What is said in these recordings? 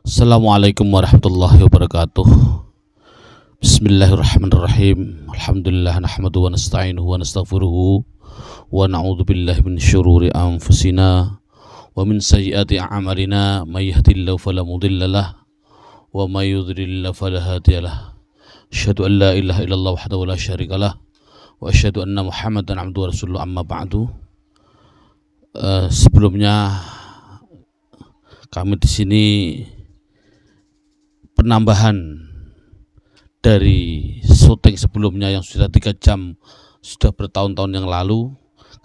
Assalamualaikum warahmatullahi wabarakatuh. Bismillahirrahmanirrahim. Alhamdulillah nahmaduhu wa nasta'inuhu wa nastaghfiruhu wa na'udzu billahi min syururi anfusina wa min sayyiati a'malina may yahdihillahu fala mudilla lahu wa may yudlil fala hadiya lahu. Asyhadu an la ilaha illallah wahdahu la syarika lahu wa asyhadu anna Muhammadan abduhu wa rasuluhu amma ba'du. Sebelumnya kami di sini penambahan dari syuting sebelumnya yang sudah 3 jam, sudah bertahun-tahun yang lalu,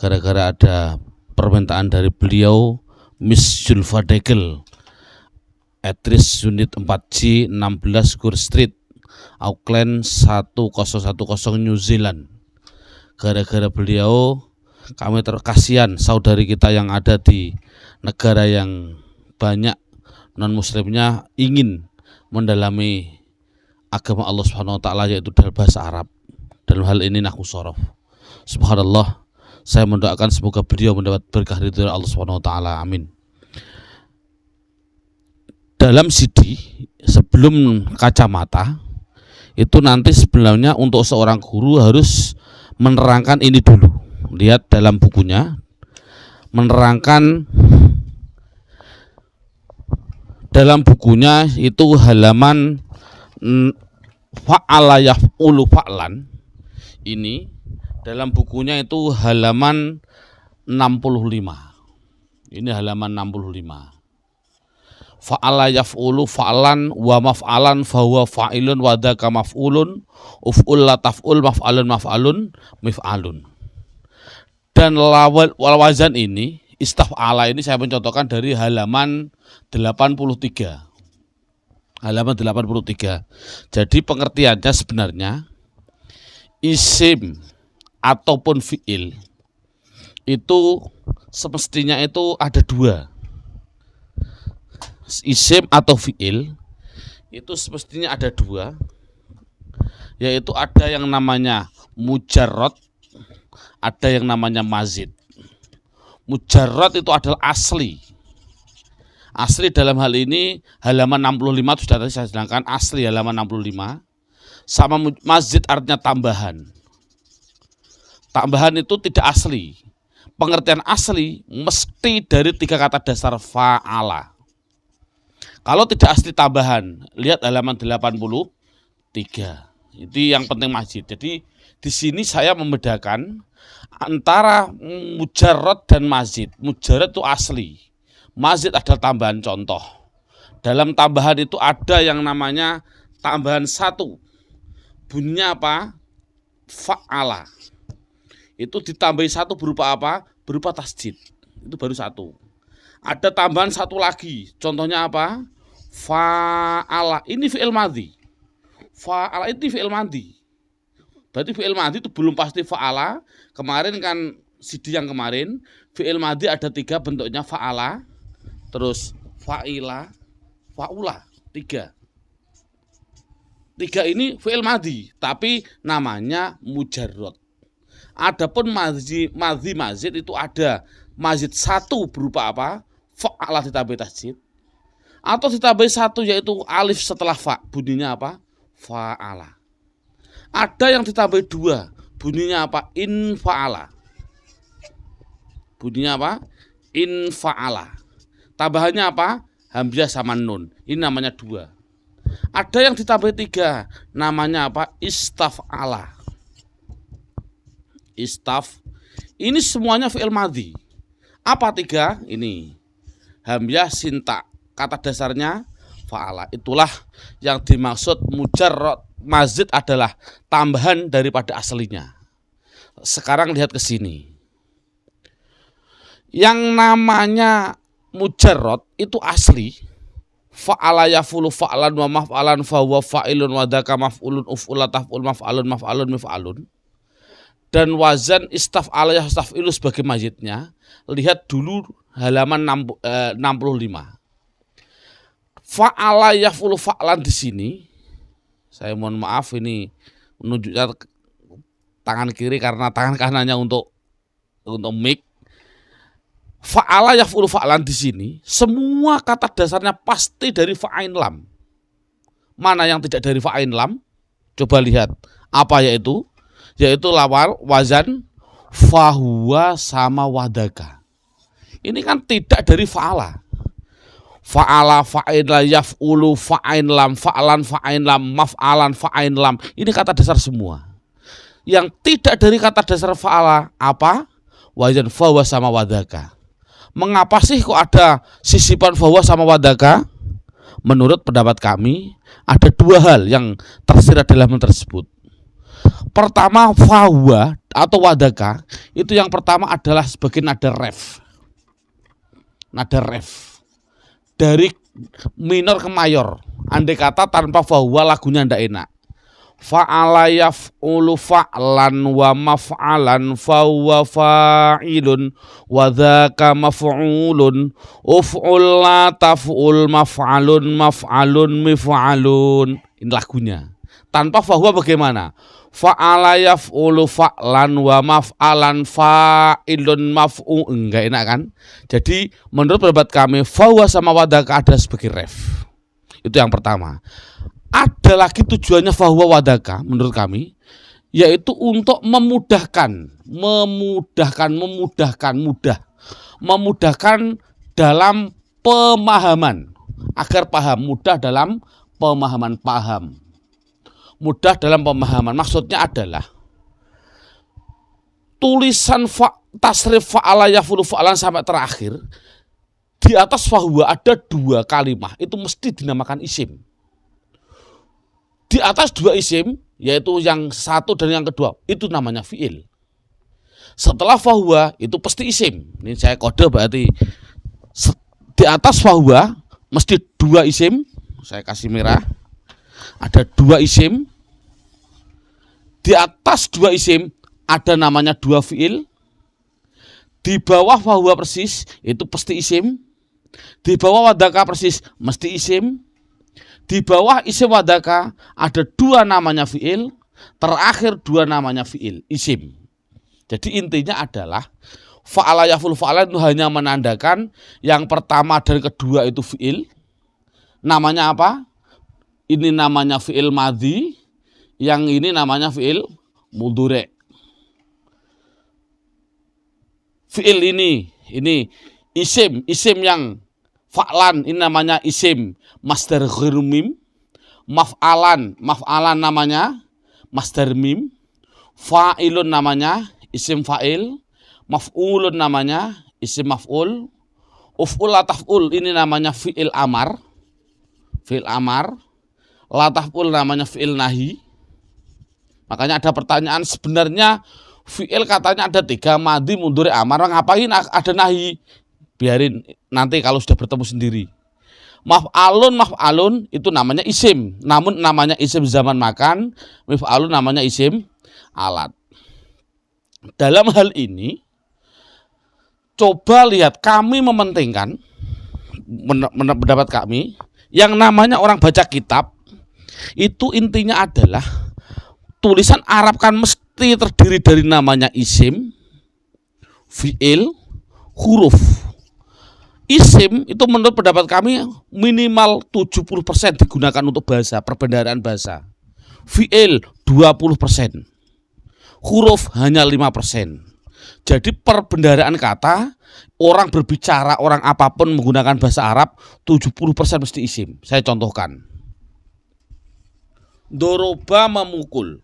gara-gara ada permintaan dari beliau, Miss Julfa Degel, aktris unit 4G 16 Gur Street, Auckland 1010 New Zealand. Gara-gara beliau kami terkasihan saudari kita yang ada di negara yang banyak non-muslimnya ingin mendalami agama Allah Subhanahu wa taala, yaitu dalam bahasa Arab. Dalam hal ini nahwu shorof. Subhanallah, saya mendoakan semoga beliau mendapat berkah ridho Allah Subhanahu wa taala. Amin. Dalam CD sebelum kacamata itu nanti sebenarnya untuk seorang guru harus menerangkan ini dulu. Lihat dalam bukunya, menerangkan dalam bukunya itu halaman fa'ala yaf'ulu fa'lan. Ini dalam bukunya itu halaman 65. Ini halaman 65. Fa'ala yaf'ulu fa'lan wa maf'alan fahuwa fa'ilun wa dzaka maf'ulun uf'ul la taf'ul maf'alun mif'alun. Dan wazan ini istaf'ala ini saya mencontohkan dari halaman 83. Halaman 83. Jadi pengertiannya sebenarnya isim ataupun fi'il itu semestinya itu ada dua. Isim atau fi'il itu semestinya ada dua, yaitu ada yang namanya mujarrad, ada yang namanya mazid. Mujarrad itu adalah asli. Asli dalam hal ini halaman 65 sudah tadi saya sedangkan asli halaman 65. Sama mazid artinya tambahan. Tambahan itu tidak asli. Pengertian asli mesti dari 3 kata dasar fa'ala. Kalau tidak asli tambahan, lihat halaman 83. Itu yang penting mazid. Jadi di sini saya membedakan antara mujarrad dan mazid. Mujarrad itu asli, mazid adalah tambahan. Contoh, dalam tambahan itu ada yang namanya tambahan 1. Bunyinya apa? Fa'ala. Itu ditambahi 1 berupa apa? Berupa tasjid. Itu baru 1. Ada tambahan 1 lagi. Contohnya apa? Fa'ala. Ini fi'il madhi. Fa'ala itu fi'il madhi. Berarti fi'il madhi itu belum pasti fa'ala. Kemarin kan CD yang kemarin fi'il madhi ada 3 bentuknya, fa'ala, terus fa'ila, fa'ula. 3 ini fi'il madhi, tapi namanya mujarrad. Adapun mazid itu ada mazid 1 berupa apa? Fa'ala ditambahi tasjid, atau ditambahi 1 yaitu alif setelah fa, bunyinya apa? Fa'ala. Ada yang ditambahi 2, bunyinya apa? In fa'ala. Bunyinya apa? In fa'ala. Tambahannya apa? Hamzah sama nun. Ini namanya 2. Ada yang ditambahi 3, namanya apa? Istaf'ala. Istaf. Ini semuanya fi'il madhi. Apa 3? Ini hamzah sinta. Kata dasarnya fa'ala. Itulah yang dimaksud mujarrad. Mazid adalah tambahan daripada aslinya. Sekarang lihat ke sini. Yang namanya mujarrad itu asli. Fa'ala yafulu fa'lan wa maf'alan fahuwa fa'ilun wa dzaka maf'ulun uf'ula taf'ul maf'alun mif'alun. Dan wazan istaf'ala yastaf'ilu sebagai mazidnya. Lihat dulu halaman 65. Fa'ala yafulu fa'lan di sini. Saya mohon maaf ini menunjukkan tangan kiri karena tangan kanannya untuk mic. Fa'ala yaf'ulu fa'lan di sini semua kata dasarnya pasti dari fa'ain lam. Mana yang tidak dari fa'ain lam? Coba lihat. Apa yaitu? Yaitu lawar, wazan, fahuwa sama wadaka. Ini kan tidak dari fa'ala. Fa'ala, fa'in la, yaf'ulu, fa'ain lam, fa'lan, fa'ain lam, maf'alan, fa'ain lam. Ini kata dasar semua. Yang tidak dari kata dasar fa'ala apa? Wazan, fahuwa sama wadaka. Mengapa sih kok ada sisipan fahuwa sama wadaka? Menurut pendapat kami, ada dua hal yang tersirat dalam tersebut. Pertama, fahuwa atau wadaka, itu yang pertama adalah sebagai nada ref. Nada ref. Dari minor ke mayor. Andai kata tanpa fahuwa lagunya ndak enak. Fa'ala yaf'ulu fa'lan wa maf'alan fahuwa fa'ilun wa dzaka maf'ulun uf'ul la taf'ul maf'alun maf'alun mif'alun. Ini lagunya. Tanpa fahuwa bagaimana? Fa'ala yaf'ulu fa'lan wa maf'alan fa'ilun maf'u. Enggak enak kan? Jadi menurut pendapat kami fahuwa sama wadaka ada sebagai ref. Itu yang pertama. Ada lagi tujuannya fahuwa wadaka menurut kami, yaitu untuk memudahkan dalam pemahaman, agar paham, mudah dalam pemahaman, mudah dalam pemahaman. Maksudnya adalah tulisan tasrif fa'ala yaf'ulu fa'lan sampai terakhir, di atas fahuwa ada dua kalimah, itu mesti dinamakan isim. Di atas dua isim, yaitu yang satu dan yang kedua, itu namanya fi'il. Setelah fahuwa, itu pasti isim. Ini saya kode berarti di atas fahuwa mesti dua isim. Saya kasih merah. Ada dua isim. Di atas dua isim ada namanya dua fi'il. Di bawah fahuwa persis itu pasti isim. Di bawah wadaka persis mesti isim. Di bawah isim wadaka ada dua namanya fi'il, terakhir dua namanya fi'il, isim. Jadi intinya adalah fa'ala yaf'ulu fa'lan itu hanya menandakan yang pertama dan kedua itu fi'il. Namanya apa? Ini namanya fi'il madhi, yang ini namanya fi'il mudhari'. Fi'il ini isim yang fa'lan ini namanya isim masdar ghairu mim, maf'alan namanya masdar mim, fa'ilun namanya isim fa'il, maf'ulun namanya isim maf'ul, uf'ul la taf'ul ini namanya fi'il amar, la taf'ul namanya fi'il nahi. Makanya ada pertanyaan, sebenarnya fi'il katanya ada tiga, madhi, mudhari', amar, ngapain ada nahi? Biarin nanti kalau sudah bertemu sendiri. Maf'alun itu namanya isim, namun namanya isim zaman makan. Maf'alun namanya isim alat. Dalam hal ini coba lihat, kami mementingkan pendapat kami, yang namanya orang baca kitab itu intinya adalah tulisan Arab kan mesti terdiri dari namanya isim, fi'il, huruf. Isim itu menurut pendapat kami minimal 70% digunakan untuk bahasa, perbendaharaan bahasa. Fi'il 20%. Huruf hanya 5%. Jadi perbendaharaan kata, orang berbicara, orang apapun menggunakan bahasa Arab 70% mesti isim. Saya contohkan. Doroba memukul.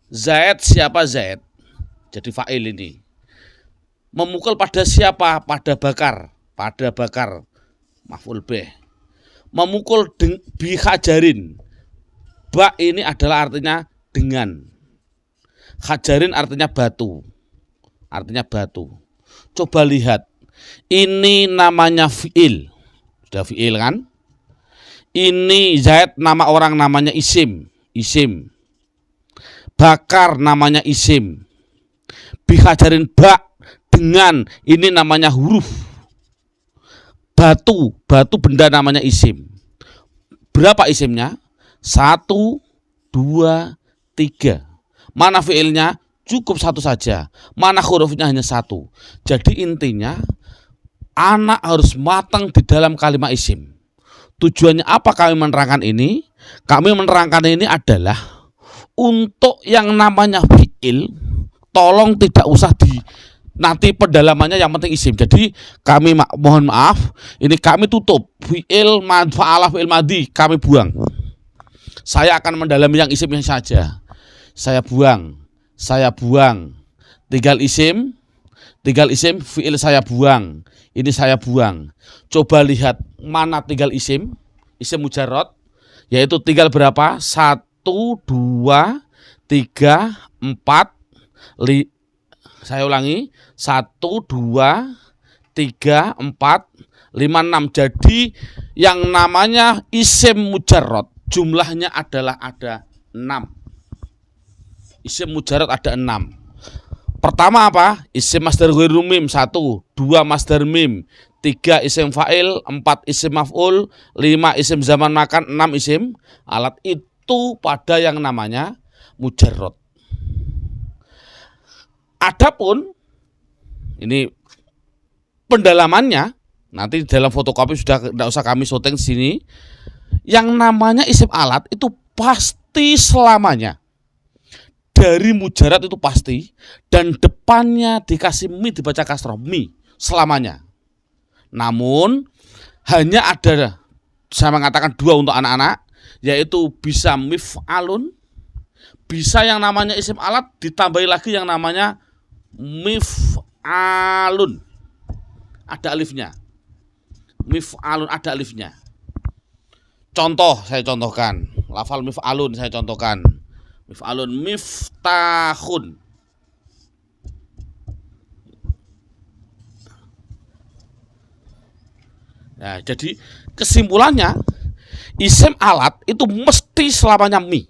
Zaid, siapa Zaid? Jadi fa'il ini. Memukul pada siapa? Pada bakar. Maf'ul bih. Memukul bi hajarin. Ba ini adalah artinya dengan. Hajarin artinya batu. Coba lihat. Ini namanya fi'il. Sudah fi'il kan? Ini Zaid nama orang, namanya isim. Bakar namanya isim. Bi hajarin ba dengan, ini namanya huruf. Batu benda namanya isim. Berapa isimnya? 1, 2, 3. Mana fiilnya? cukup satu saja. Mana hurufnya hanya satu. Jadi intinya anak harus matang di dalam kalimat isim. Tujuannya apa kami menerangkan ini? Kami menerangkan ini adalah untuk yang namanya fi'il, tolong tidak usah nanti pendalamannya, yang penting isim. Jadi kami mohon maaf, ini kami tutup fi'il, fa'alah, fi'il madhi kami buang. Saya akan mendalami yang isimnya saja. Saya buang. Tinggal isim, fi'il saya buang. Ini saya buang. Coba lihat mana tinggal isim mujarrad, yaitu tinggal berapa? 1, 2, 3, 4, saya ulangi, 1, 2, 3, 4, 5, 6. Jadi yang namanya isim mujarrad jumlahnya adalah ada 6. Isim mujarrad ada 6. Pertama apa? Isim masdar ghairu mim 1, 2 masdar mim, 3 isim fa'il, 4 isim maf'ul, 5 isim zaman makan, 6 isim alat. Itu pada yang namanya mujarrad. Adapun ini pendalamannya nanti dalam fotokopi sudah tidak usah kami syuting di sini. Yang namanya isim alat itu pasti selamanya dari mujarrad itu pasti, dan depannya dikasih mi dibaca kasroh, mi selamanya. Namun hanya ada, saya mengatakan 2 untuk anak-anak, yaitu bisa mif'alun, bisa yang namanya isim alat ditambahi lagi yang namanya mif'alun, ada alifnya. Mif'alun ada alifnya. Contoh saya contohkan, lafal mif'alun saya contohkan. Mif'alun miftahun. Nah, jadi kesimpulannya isim alat itu mesti selamanya mi.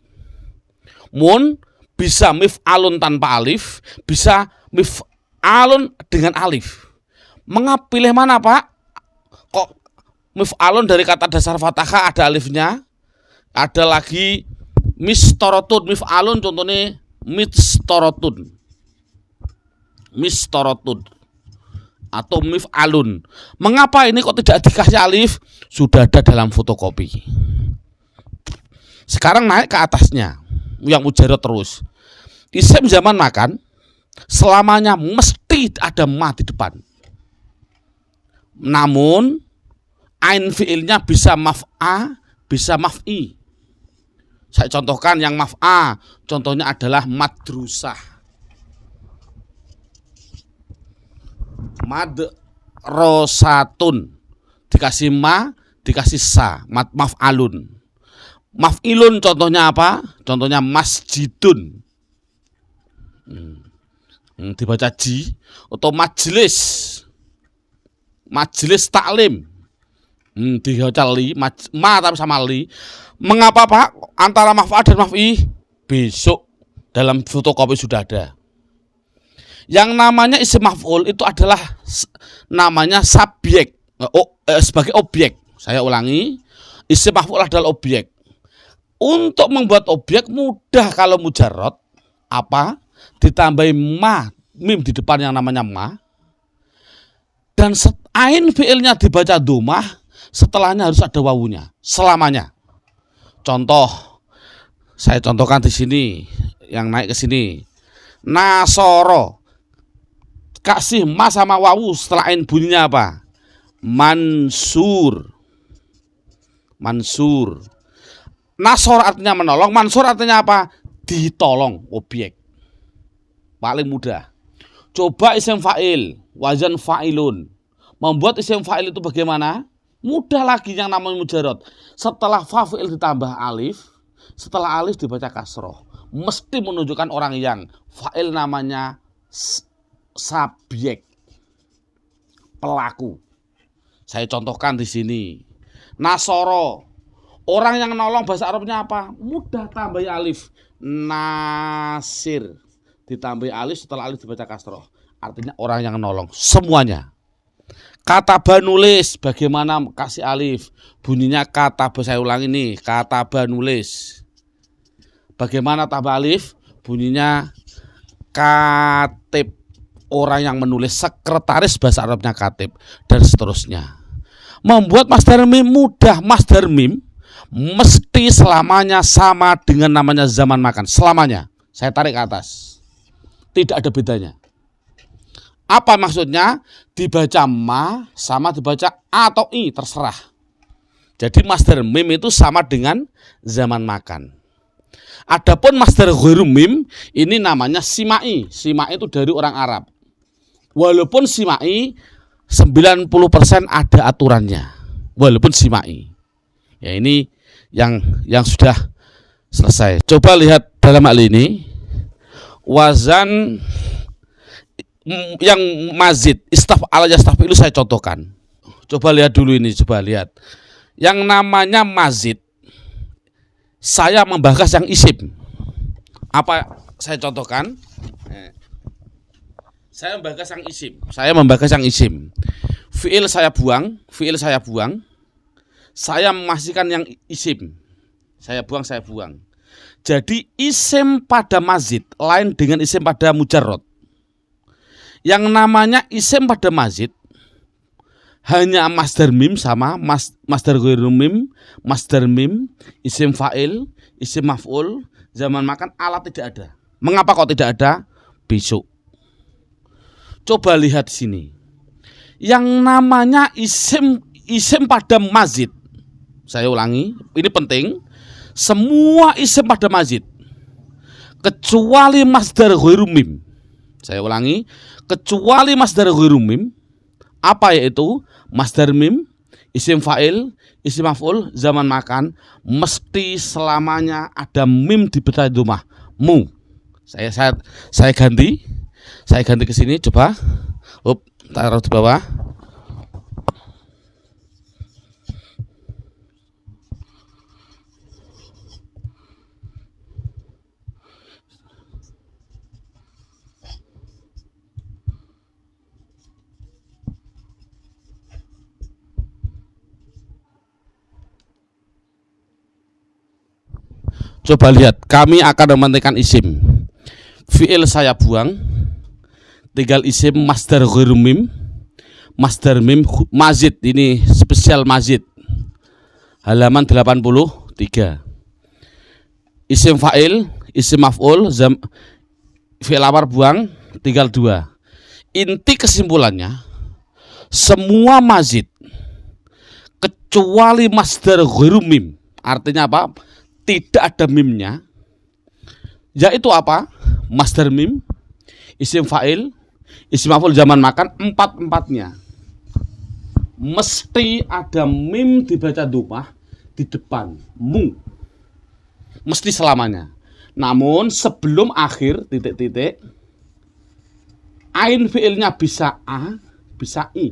Mun bisa mif'alun tanpa alif, bisa mif'alun dengan alif. Mengapa pilih mana, Pak? Kok mif'alun dari kata dasar fathah ada alifnya? Ada lagi mistorotun, mif'alun contohnya mistorotun atau mif'alun. Mengapa ini kok tidak dikasih alif? Sudah ada dalam fotokopi. Sekarang naik ke atasnya yang mujarrad terus. Isim zaman makan selamanya mesti ada ma di depan. Namun ain fi'ilnya bisa maf'a, bisa maf'i. Saya contohkan yang maf'a, contohnya adalah madrusah. Madrosatun, dikasih ma, dikasih sa, maf'alun. Maf'ilun contohnya apa? Contohnya masjidun, dibaca ji. Atau majlis, majelis taklim, dibaca li, ma tapi sama li. Mengapa, Pak, antara maf'al dan maf'i? Besok dalam fotokopi sudah ada. Yang namanya isim maf'ul itu adalah namanya subjek, sebagai objek. Saya ulangi, isim maf'ul adalah objek. Untuk membuat objek mudah kalau mujarrad, apa? Ditambahi ma, mim di depan yang namanya ma, dan ain fi'ilnya dibaca domah, setelahnya harus ada wawunya selamanya. Contoh, saya contohkan di sini, yang naik ke sini. Nasoro, kasih ma sama wawu, setelah ain bunyinya apa? Mansur. Nasor artinya menolong, mansur artinya apa? Ditolong, objek. Paling mudah. Coba isim fa'il, wazan fa'ilun. Membuat isim fa'il itu bagaimana? Mudah lagi yang namanya mujarrad. Setelah fa'il ditambah alif, setelah alif dibaca kasroh. Mesti menunjukkan orang yang fa'il namanya subjek, pelaku. Saya contohkan di sini. Nasoro, orang yang nolong, bahasa Arabnya apa? Mudah, tambah alif. Nasir, ditambah alif, setelah alif dibaca kasroh. Artinya orang yang nolong, semuanya. Kataba nulis, bagaimana kasih alif? Bunyinya kataba, saya ulangi nih, kataba nulis. Bagaimana tambah alif? Bunyinya katib, orang yang menulis, sekretaris bahasa Arabnya katib, dan seterusnya. Membuat masdar mim mudah. Masdar mim mesti selamanya sama dengan namanya zaman makan. Selamanya. Saya tarik ke atas. Tidak ada bedanya. Apa maksudnya? Dibaca ma sama dibaca a atau i, terserah. Jadi masdar mim itu sama dengan zaman makan. Adapun masdar ghairu mim ini namanya simai. Simai itu dari orang Arab. Walaupun simai 90% ada aturannya. Walaupun simai. Ya ini yang sudah selesai. Coba lihat dalam hal ini wazan yang mazid, istaf ala yastafilu saya contohkan. Coba lihat dulu ini, coba lihat. Yang namanya mazid, saya membahas yang isim. Apa saya contohkan? Saya membahas yang isim. Saya membahas yang isim. Fi'il saya buang, fi'il saya buang. Saya memasihkan yang isim. Saya buang, saya buang. Jadi isim pada mazid lain dengan isim pada mujarrad. Yang namanya isim pada mazid hanya masdar mim sama masdar ghairu mim, masdar mim, isim fa'il, isim maf'ul, zaman makan, alat tidak ada. Mengapa kok tidak ada? Besok. Coba lihat sini. Yang namanya isim pada mazid. Saya ulangi, ini penting. Semua isim pada mazid kecuali masdar ghairu mim. Saya ulangi, kecuali masdar ghairu mim. Apa yaitu? Masdar mim, isim fa'il, isim maf'ul, zaman makan, mesti selamanya ada mim di betah rumah. Mu. Saya ganti. Saya ganti ke sini, coba. Taruh di bawah. Coba lihat, kami akan mementingkan isim. Fi'il saya buang, tinggal isim masdar ghairu mim. Masdar mim mazid, ini spesial mazid. Halaman 83. Isim fa'il, isim maf'ul, fi'il amar buang, tinggal 2. Inti kesimpulannya, semua mazid kecuali masdar ghairu mim. Artinya apa? Tidak ada mimnya, yaitu apa? Masdar mim, isim fa'il, isim maf'ul, zaman makan, empat-empatnya mesti ada mim dibaca dhammah di depan, mu, mesti selamanya. Namun sebelum akhir titik-titik, ain fi'ilnya bisa a, bisa i.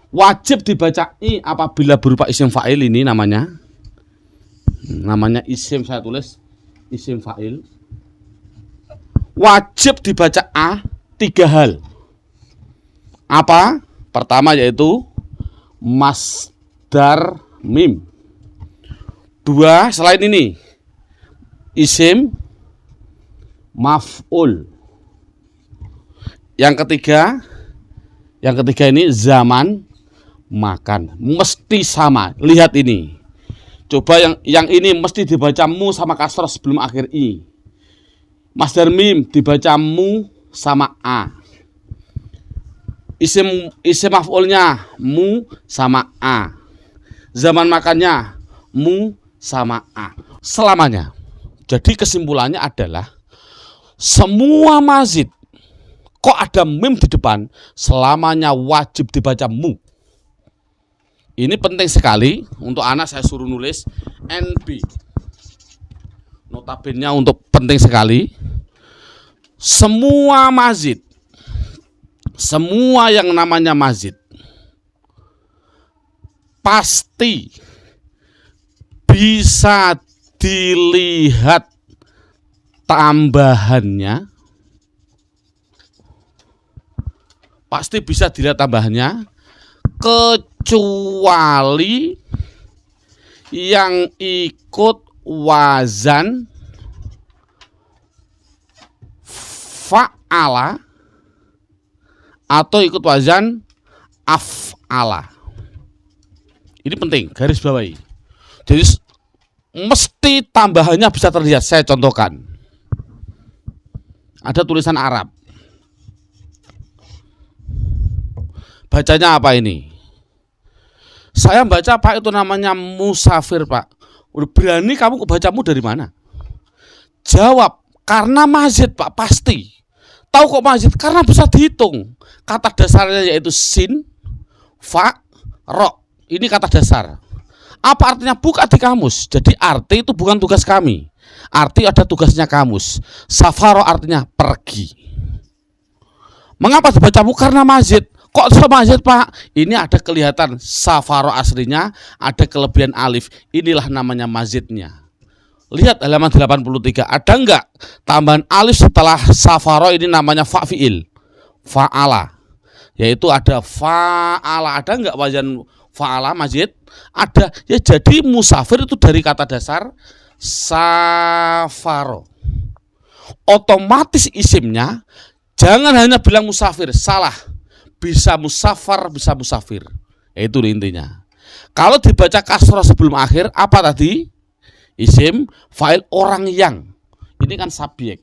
Wajib dibaca i apabila berupa isim fa'il, ini namanya isim, saya tulis isim fa'il. Wajib dibaca a 3 hal. Apa? Pertama yaitu masdar mim. 2, selain ini isim maf'ul. Yang ketiga ini zaman makan. Mesti sama. Lihat ini. Coba yang ini mesti dibaca mu sama kasroh sebelum akhir i. Masdar mim dibaca mu sama a. Isim maf'ulnya mu sama a. Zaman makannya mu sama a. Selamanya. Jadi kesimpulannya adalah semua mazid kok ada mim di depan, selamanya wajib dibaca mu. Ini penting sekali untuk anak, saya suruh nulis NB. Notabene untuk penting sekali. Semua mazid, semua yang namanya mazid pasti bisa dilihat tambahannya. Pasti bisa dilihat tambahannya, kecuali yang ikut wazan fa'ala atau ikut wazan af'ala. Ini penting, garis bawahi. Jadi mesti tambahannya bisa terlihat. Saya contohkan. Ada tulisan Arab. Bacanya apa ini? Saya baca Pak, itu namanya musafir Pak. Udah berani kamu bacamu dari mana? Jawab, karena mazid Pak, pasti. Tahu kok mazid? Karena bisa dihitung. Kata dasarnya yaitu sin, fa, ro. Ini kata dasar. Apa artinya? Buka di kamus. Jadi arti itu bukan tugas kami. Arti ada tugasnya kamus. Safaro artinya pergi. Mengapa dibacamu? Karena mazid. Kok sama mazid Pak? Ini ada kelihatan safaro aslinya, ada kelebihan alif. Inilah namanya mazidnya. Lihat halaman 83. Ada enggak tambahan alif setelah safaro? Ini namanya fa'fi'il, fa'ala. Yaitu ada fa'ala. Ada enggak wazan fa'ala mazid? Ada. Ya, jadi musafir itu dari kata dasar safaro. Otomatis isimnya jangan hanya bilang musafir, salah. Bisa musafar, bisa musafir. Itu intinya. Kalau dibaca kasroh sebelum akhir, apa tadi? Isim, fa'il, orang yang. Ini kan subjek.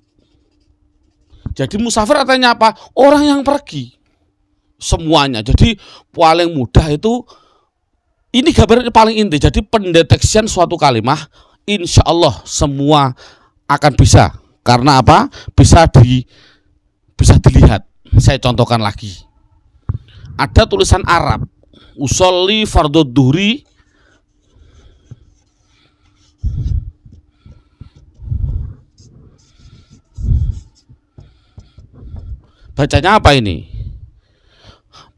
Jadi musafir artinya apa? Orang yang pergi. Semuanya. Jadi paling mudah itu, ini gambarnya paling inti. Jadi pendeteksian suatu kalimah, insya Allah semua akan bisa. Karena apa? Bisa dilihat. Saya contohkan lagi. Ada tulisan Arab, usolli fardhu dhuhri, bacanya apa ini?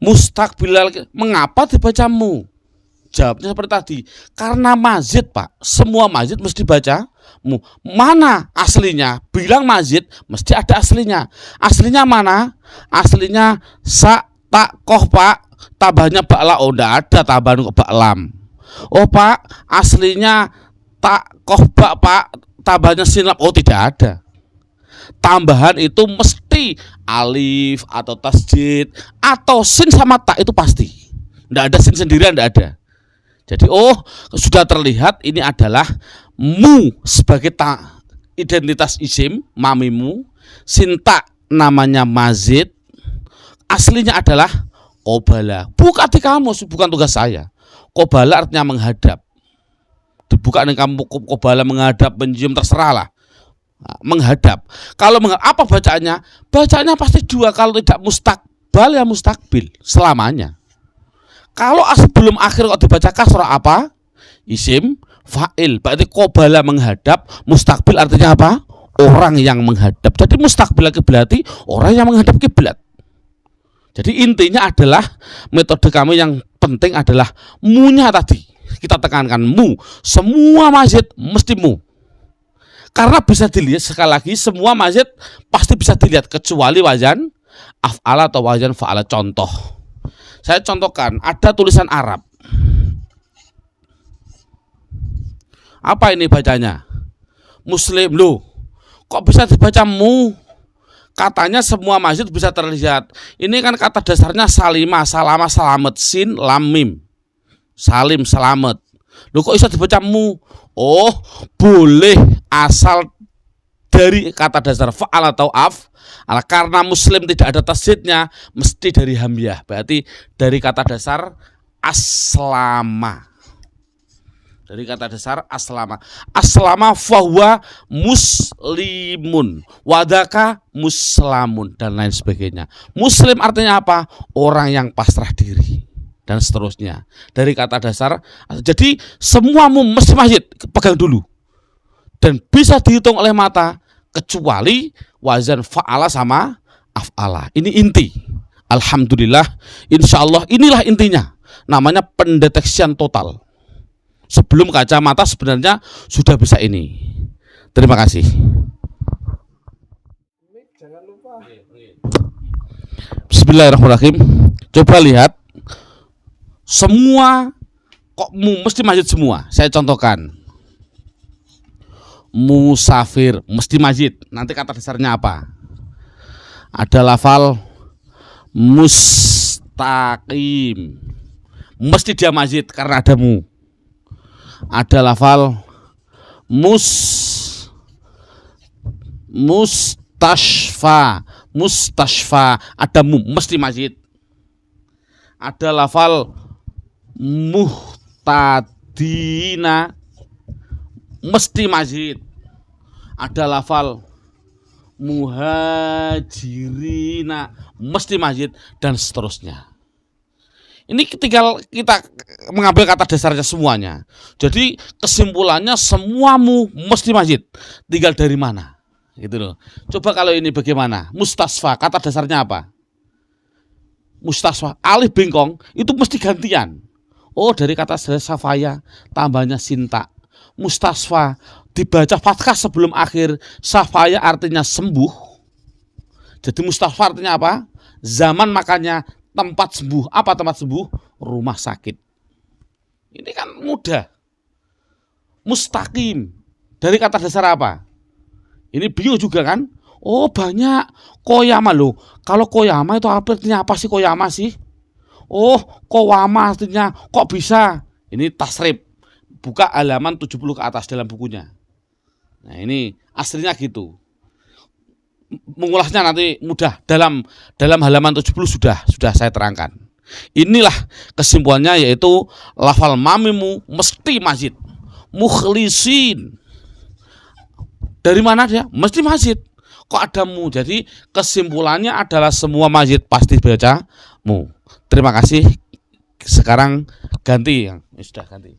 Mustaqbilal. Mengapa dibacamu? Jawabnya seperti tadi, karena mazid Pak. Semua mazid mesti baca mu. Mana aslinya? Bilang mazid mesti ada aslinya. Aslinya mana? Aslinya sa, tak, koh Pak. Tambahnya bakla. Oh, enggak ada tambahan kok baklam. Oh Pak, aslinya tak, koh, bak Pak. Tambahnya sinlap. Oh, tidak ada. Tambahan itu mesti alif atau tasjid atau sin sama tak, itu pasti. Enggak ada sin sendirian, enggak ada. Jadi sudah terlihat ini adalah mu sebagai identitas isim, mamimu. Sinta namanya mazid. Aslinya adalah qobala. Buka di kamus, bukan tugas saya. Qobala artinya menghadap. Dibuka nih kamu, qobala menghadap, mencium, terserahlah. Menghadap. Kalau apa bacaannya? Bacaannya pasti dua. Kalau tidak mustaqbal ya mustaqbil selamanya. Kalau sebelum akhir kok dibaca kasrah apa? Isim, fa'il. Berarti qobala menghadap, mustaqbil artinya apa? Orang yang menghadap. Jadi mustaqbil berarti orang yang menghadap kiblat. Jadi intinya adalah metode kami yang penting adalah munya tadi. Kita tekankan mu. Semua mazid mesti mu. Karena bisa dilihat sekali lagi semua mazid pasti bisa dilihat kecuali wazan af'ala atau wazan fa'ala. Contoh. Saya contohkan, ada tulisan Arab. Apa ini bacanya? Muslim. Loh, kok bisa dibaca mu? Katanya semua masjid bisa terlihat. Ini kan kata dasarnya salimah, salama, selamat, sin, lam, mim. Salim, selamat. Loh, kok bisa dibaca mu? Oh, boleh asal dari kata dasar fa'al atau af. Karena muslim tidak ada tasjidnya, mesti dari hamzah. Berarti dari kata dasar aslama. Dari kata dasar aslama. Aslama fahuwa muslimun, wadaka muslamun, dan lain sebagainya. Muslim artinya apa? Orang yang pasrah diri, dan seterusnya. Dari kata dasar. Jadi semua mesti masjid pegang dulu. Dan bisa dihitung oleh mata kecuali wazan fa'ala sama af'ala. Ini inti. Alhamdulillah, insya Allah inilah intinya. Namanya pendeteksian total. Sebelum kacamata sebenarnya sudah bisa ini. Terima kasih. Bismillahirrahmanirrahim. Coba lihat. Semua kok mesti masjid semua. Saya contohkan. Musafir mesti masjid. Nanti kata dasarnya apa? Ada lafal mustaqim, mesti dia mazid karena ada mu. Ada lafal mustashfa, ada mu, mesti mazid. Ada lafal muhtadina, mesti mazid. Ada lafal muhajirina, mesti mazid, dan seterusnya. Ini tinggal kita mengambil kata dasarnya semuanya. Jadi kesimpulannya semuamu mesti mazid. Tinggal dari mana, gitu loh. Coba kalau ini bagaimana? Mustasfa, kata dasarnya apa? Mustasfa, alif bengkong itu mesti gantian. Oh, dari kata safaya tambahnya sinta. Mustasfa dibaca fathah sebelum akhir. Safaya artinya sembuh. Jadi mustasfa artinya apa? Zaman makannya tempat sembuh. Apa tempat sembuh? Rumah sakit. Ini kan mudah. Mustaqim dari kata dasar apa? Ini bingung juga kan? Oh, banyak. Koyama loh. Kalau koyama itu artinya apa sih koyama sih? Oh, kowama artinya kok bisa? Ini tasrif. Buka halaman 70 ke atas dalam bukunya. Nah, ini aslinya gitu. Mengulasnya nanti mudah, dalam halaman 70 sudah saya terangkan. Inilah kesimpulannya, yaitu lafal mamimu mesti mazid. Mukhlisin, dari mana dia? Mesti mazid. Kok ada mu? Jadi kesimpulannya adalah semua mazid pasti baca mu. Terima kasih. Sekarang ganti yang sudah ganti.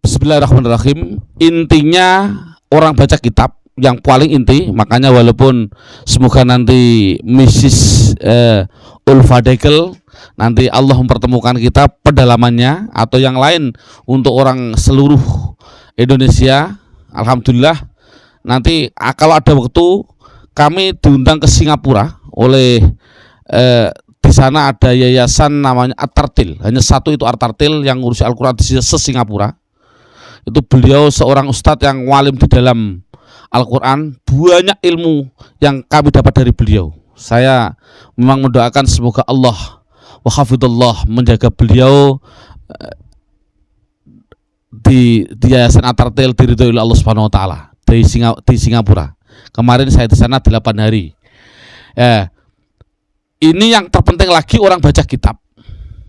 Bismillahirrahmanirrahim. Intinya orang baca kitab yang paling inti, makanya walaupun semoga nanti Mrs. Ulfadekel nanti Allah mempertemukan kita pendalamannya atau yang lain untuk orang seluruh Indonesia, alhamdulillah nanti kalau ada waktu kami diundang ke Singapura oleh di sana ada yayasan namanya At-Tartil, hanya satu itu At-Tartil yang ngurus Al-Quran di se-Singapura. Itu beliau seorang ustadz yang walim di dalam Al-Quran, banyak ilmu yang kami dapat dari beliau. Saya memang mendoakan semoga Allah wa hafidhullah menjaga beliau di yayasan At-Tartil diridhoi oleh Allah Subhanahu wa taala di Singapura. Kemarin saya di sana 8 hari. Ini yang terpenting lagi orang baca kitab.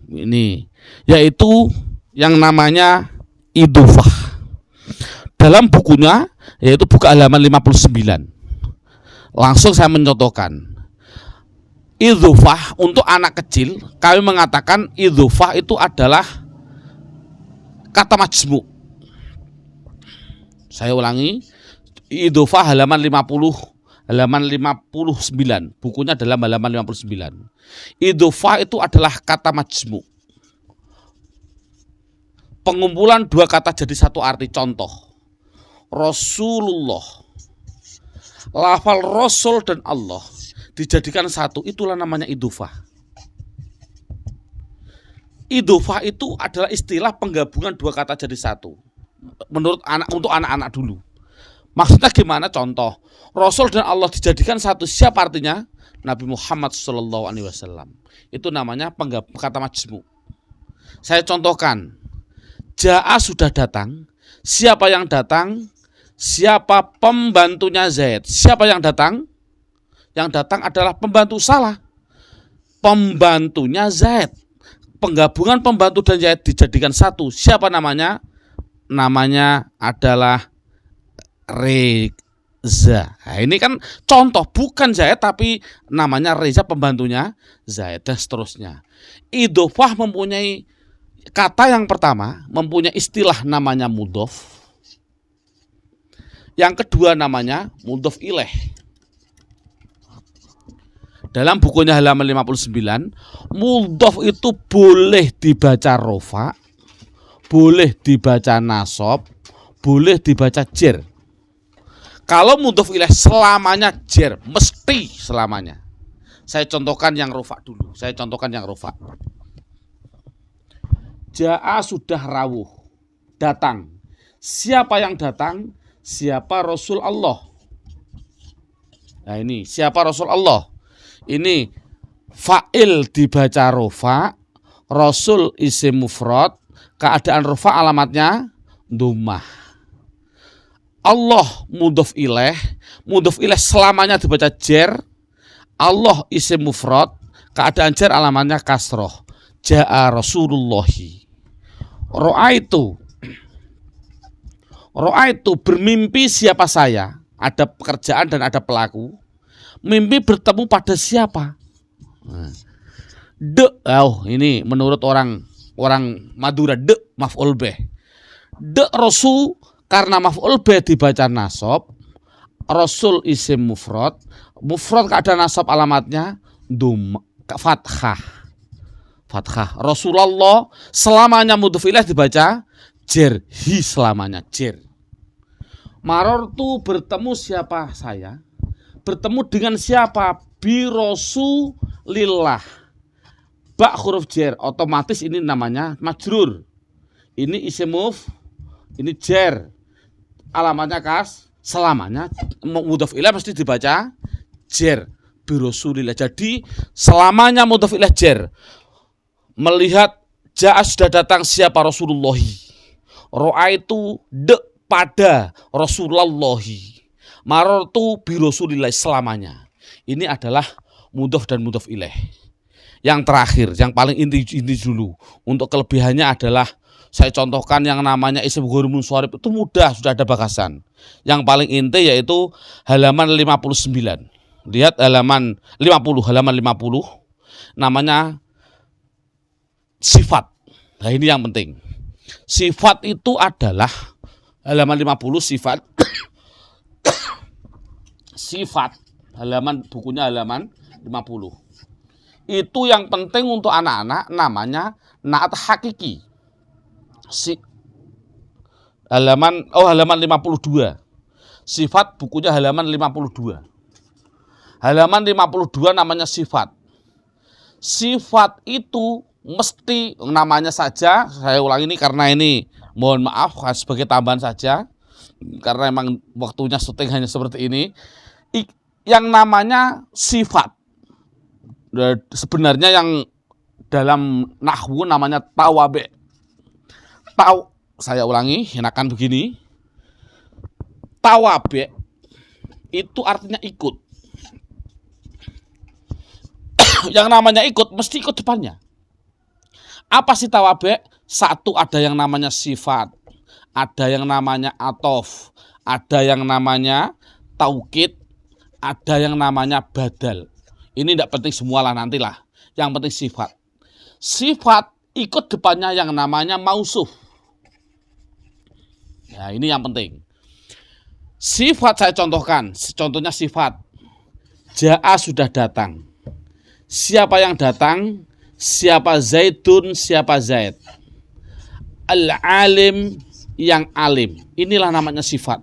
Ini yaitu yang namanya idhofah. Dalam bukunya yaitu buka halaman 59. Langsung saya mencontohkan. Idhofah untuk anak kecil, kami mengatakan idhofah itu adalah kata majmu'. Saya ulangi, idhofah halaman 59. Bukunya dalam halaman 59. Idhofah itu adalah kata majmu'. Pengumpulan dua kata jadi satu arti. Contoh, Rasulullah. Lafal Rasul dan Allah dijadikan satu, itulah namanya idhofah. Idhofah itu adalah istilah penggabungan dua kata jadi satu. Menurut untuk anak-anak dulu. Maksudnya gimana? Contoh, Rasul dan Allah dijadikan satu, siapa artinya? Nabi Muhammad SAW. Itu namanya kata majmu'. Saya contohkan, Ja'a sudah datang. Siapa yang datang? Siapa pembantunya Zaid? Siapa yang datang? Yang datang adalah pembantu, salah. Pembantunya Zaid. Penggabungan pembantu dan Zaid dijadikan satu. Siapa namanya? Namanya adalah Reza. Nah, ini kan contoh, bukan Zaid tapi namanya Reza, pembantunya Zaid, dan seterusnya. Idhofah mempunyai kata yang pertama, mempunyai istilah namanya mudhof. Yang kedua namanya mudhof ilaih. Dalam bukunya halaman 59, mudhof itu boleh dibaca rofa, boleh dibaca nasab, boleh dibaca jer. Kalau mudhof ilaih selamanya jer, mesti selamanya. Saya contohkan yang rofa dulu. Ja'a sudah rawuh, datang. Siapa yang datang? siapa Rasul Allah. Nah ini siapa Rasul Allah. Ini fa'il dibaca rofa, Rasul isim mufrad, keadaan rofa alamatnya dhammah. Allah mudhof ilaih selamanya dibaca jer. Allah isim mufrad, keadaan jer alamatnya kasroh. Ja'a Rasulullahi. Ro'aitu bermimpi siapa saya. Ada pekerjaan dan ada pelaku. Mimpi bertemu pada siapa? Ini menurut orang Madura maf'ul bih. Rasul karena maf'ul bih dibaca nasab. Rasul isim mufrad keadaan nasab alamatnya fathah. Rasulullah selamanya mudhof ilaih dibaca jer, hi selamanya jer. Marortu bertemu siapa saya? Bertemu dengan siapa? Bi Rasulillah. Ba huruf jer, otomatis ini namanya majrur. Ini isim ini jer. Alamatnya selamanya mudhof ilaih mesti dibaca jer. Bi Rasulillah. Jadi selamanya mudhof ilaih jer. Melihat ja'a sudah datang siapa Rasulullahi. Ro'aitu pada Rasulullahi. Marartu bi Rasulillah selamanya. Ini adalah mudhof dan mudhof ilaih. Yang terakhir, yang paling inti dulu. Untuk kelebihannya adalah saya contohkan yang namanya isim ghairul munsharif itu mudah, sudah ada bakasan. Yang paling inti yaitu halaman 59. Lihat halaman 50 namanya sifat. Nah, ini yang penting. Sifat itu adalah halaman 50 sifat. Sifat halaman bukunya halaman 50. Itu yang penting untuk anak-anak namanya naat hakiki. Halaman 52. Sifat bukunya halaman 52. Halaman 52 namanya sifat. Sifat itu mesti namanya saja, saya ulang ini karena ini mohon maaf sebagai tambahan saja karena emang waktunya syuting hanya seperti ini. Yang namanya sifat sebenarnya yang dalam nahwu namanya tawabe. Saya ulangi, enakan begini. Tawabe itu artinya ikut. Yang namanya ikut mesti ikut depannya. Apa sih tawabe? Satu, ada yang namanya sifat, ada yang namanya atof, ada yang namanya taukid, ada yang namanya badal. Ini tidak penting semualah, nantilah. Yang penting sifat. Sifat ikut depannya yang namanya mausuf. Ya, ini yang penting. Sifat saya contohkan. Contohnya sifat. Ja'a sudah datang. Siapa yang datang? Siapa Zaidun, siapa Zaid. Al-alim, yang alim. Inilah namanya sifat.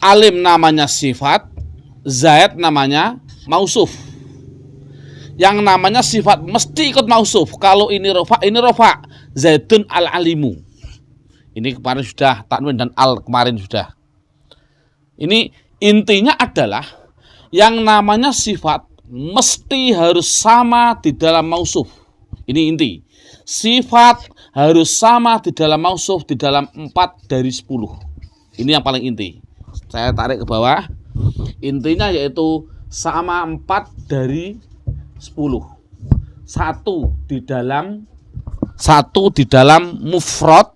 Alim namanya sifat, Zaid namanya mausuf. Yang namanya sifat mesti ikut mausuf. Kalau ini rofa, Zaidun al-alimu. Ini kemarin sudah, tanwin dan al kemarin sudah. Ini intinya adalah yang namanya sifat mesti harus sama di dalam mausuf. Ini inti. Sifat harus sama di dalam mausuf di dalam 4 dari 10. Ini yang paling inti. Saya tarik ke bawah. Intinya yaitu sama 4 dari 10. Satu di dalam mufrad,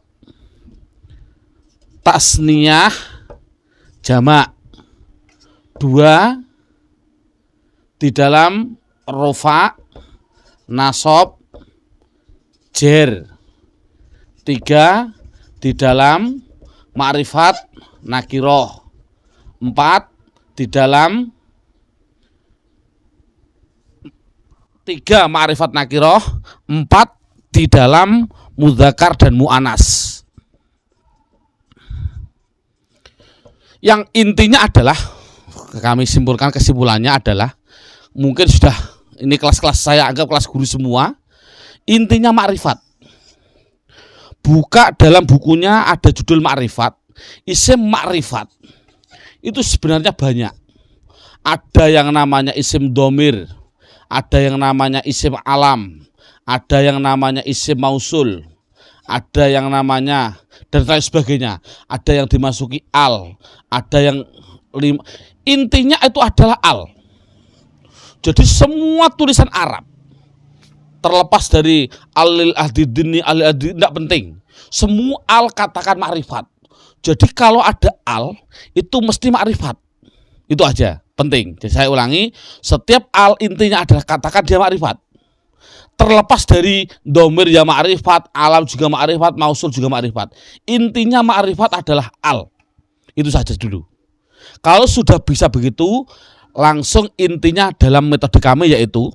tasniyah, jamak. 2 di dalam rofa, nasab, jer. 3 di dalam ma'rifat, nakiroh. 4 di dalam 3 ma'rifat nakiroh. 4 di dalam mudzakkar dan mu'anas. Yang intinya adalah, kami simpulkan kesimpulannya adalah, mungkin sudah ini kelas-kelas saya anggap kelas guru semua. Intinya makrifat. Buka dalam bukunya ada judul makrifat. Isim ma'rifat itu sebenarnya banyak. Ada yang namanya isim domir, ada yang namanya isim alam, ada yang namanya isim mausul, ada yang namanya dan lain sebagainya. Ada yang dimasuki al, ada yang intinya itu adalah al. Jadi semua tulisan Arab, terlepas dari alil ahdidini, alil ahdidini, tidak penting. Semua al katakan ma'rifat. Jadi kalau ada al, itu mesti ma'rifat. Itu aja, penting. Jadi saya ulangi, setiap al intinya adalah katakan dia ma'rifat. Terlepas dari domir ya ma'rifat, alam juga ma'rifat, mausul juga ma'rifat. Intinya ma'rifat adalah al. Itu saja dulu. Kalau sudah bisa begitu, langsung intinya dalam metode kami yaitu